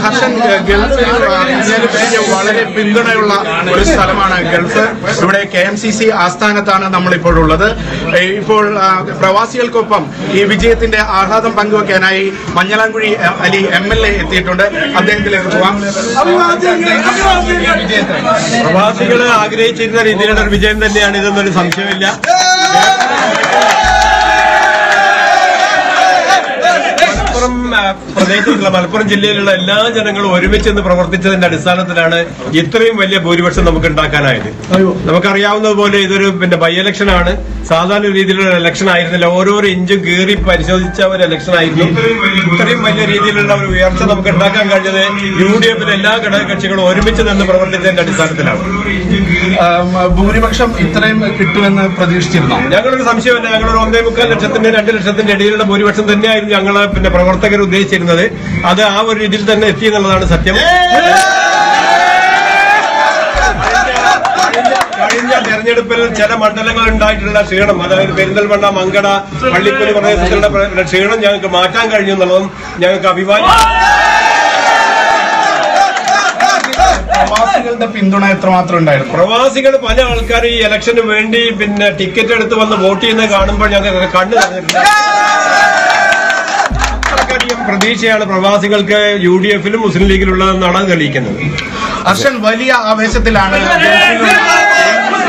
ഹർഷൻ, ഗൾഫിൽ വളരെ പിന്തുണയുള്ള ഒരു സ്ഥലമാണ് ഗൾഫ്. ഇവിടെ KMCC ആസ്ഥാനത്താണ് നമ്മളിപ്പോഴുള്ളത്. ഇപ്പോൾ പ്രവാസികൾക്കൊപ്പം ഈ വിജയത്തിന്റെ ആഹ്ലാദം പങ്കുവെക്കാനായി മഞ്ഞളാംകുഴി അലി MLA എത്തിയിട്ടുണ്ട്. അദ്ദേഹത്തിലേക്ക് പോവാം. പ്രവാസികൾ ആഗ്രഹിച്ചിരുന്ന രീതിയിലുള്ള ഒരു വിജയം തന്നെയാണ് ഇതെന്നൊരു സംശയമില്ല. പ്രദേശത്തുള്ള മലപ്പുറം ജില്ലയിലുള്ള എല്ലാ ജനങ്ങളും ഒരുമിച്ച് നിന്ന് പ്രവർത്തിച്ചതിന്റെ അടിസ്ഥാനത്തിലാണ് ഇത്രയും വലിയ ഭൂരിപക്ഷം നമുക്ക് ഉണ്ടാക്കാനായത്. നമുക്കറിയാവുന്നതുപോലെ ഇതൊരു ബൈ ഇലക്ഷൻ ആണ്. സാധാരണ രീതിയിലുള്ള ഇലക്ഷൻ ആയിരുന്നില്ല. ഓരോരോ ഇഞ്ചും കീറി പരിശോധിച്ച ഒരു ഇലക്ഷൻ ആയിരുന്നു. ഇത്രയും വലിയ രീതിയിലുള്ള ഒരു ഉയർച്ച നമുക്ക് ഉണ്ടാക്കാൻ കഴിഞ്ഞത് UDF എല്ലാ ഘടകകക്ഷികളും ഒരുമിച്ച് നിന്ന് പ്രവർത്തിച്ചതിന്റെ അടിസ്ഥാനത്തിലാണ്. ഭൂരിപക്ഷം ഇത്രയും കിട്ടുമെന്ന് പ്രതീക്ഷിച്ചിരുന്നു? ഞങ്ങളൊരു സംശയമില്ല. ഞങ്ങളൊരു 1.25 ലക്ഷത്തിന്റെ 2 ലക്ഷത്തിന്റെ ഇടയിലുള്ള ഭൂരിപക്ഷം തന്നെയായിരുന്നു ഞങ്ങള് പ്രവർത്തകർ ഉദ്ദേശിച്ചിരുന്നത്. അത് ആ ഒരു രീതിയിൽ തന്നെ എത്തി എന്നുള്ളതാണ് സത്യം. കഴിഞ്ഞ തെരഞ്ഞെടുപ്പിൽ ചില മണ്ഡലങ്ങളിൽ ഉണ്ടായിട്ടുള്ള ക്ഷീണം, അതായത് പെരിന്തൽമണ്ണ, മങ്കട, പള്ളിപ്പുലി പ്രദേശത്തുള്ള ക്ഷീണം ഞങ്ങൾക്ക് മാറ്റാൻ കഴിഞ്ഞു എന്നുള്ളതും ഞങ്ങൾക്ക് അഭിമാനം. പ്രവാസികളുടെ പിന്തുണ എത്രമാത്രം ഉണ്ടായിരുന്നു? പ്രവാസികൾ പല ആൾക്കാർ ഈ ഇലക്ഷന് വേണ്ടി ടിക്കറ്റ് എടുത്ത് വന്ന് വോട്ട് ചെയ്യുന്നത് കാണുമ്പോൾ ഞങ്ങൾക്ക് കണ്ണു തന്നിട്ടുണ്ട്. പ്രതീക്ഷയാണ് പ്രവാസികൾക്ക് UDF-ലും മുസ്ലിം ലീഗിലുള്ളതെന്നാണ് തെളിയിക്കുന്നത്. ഹർഷൻ, വലിയ ആവേശത്തിലാണ്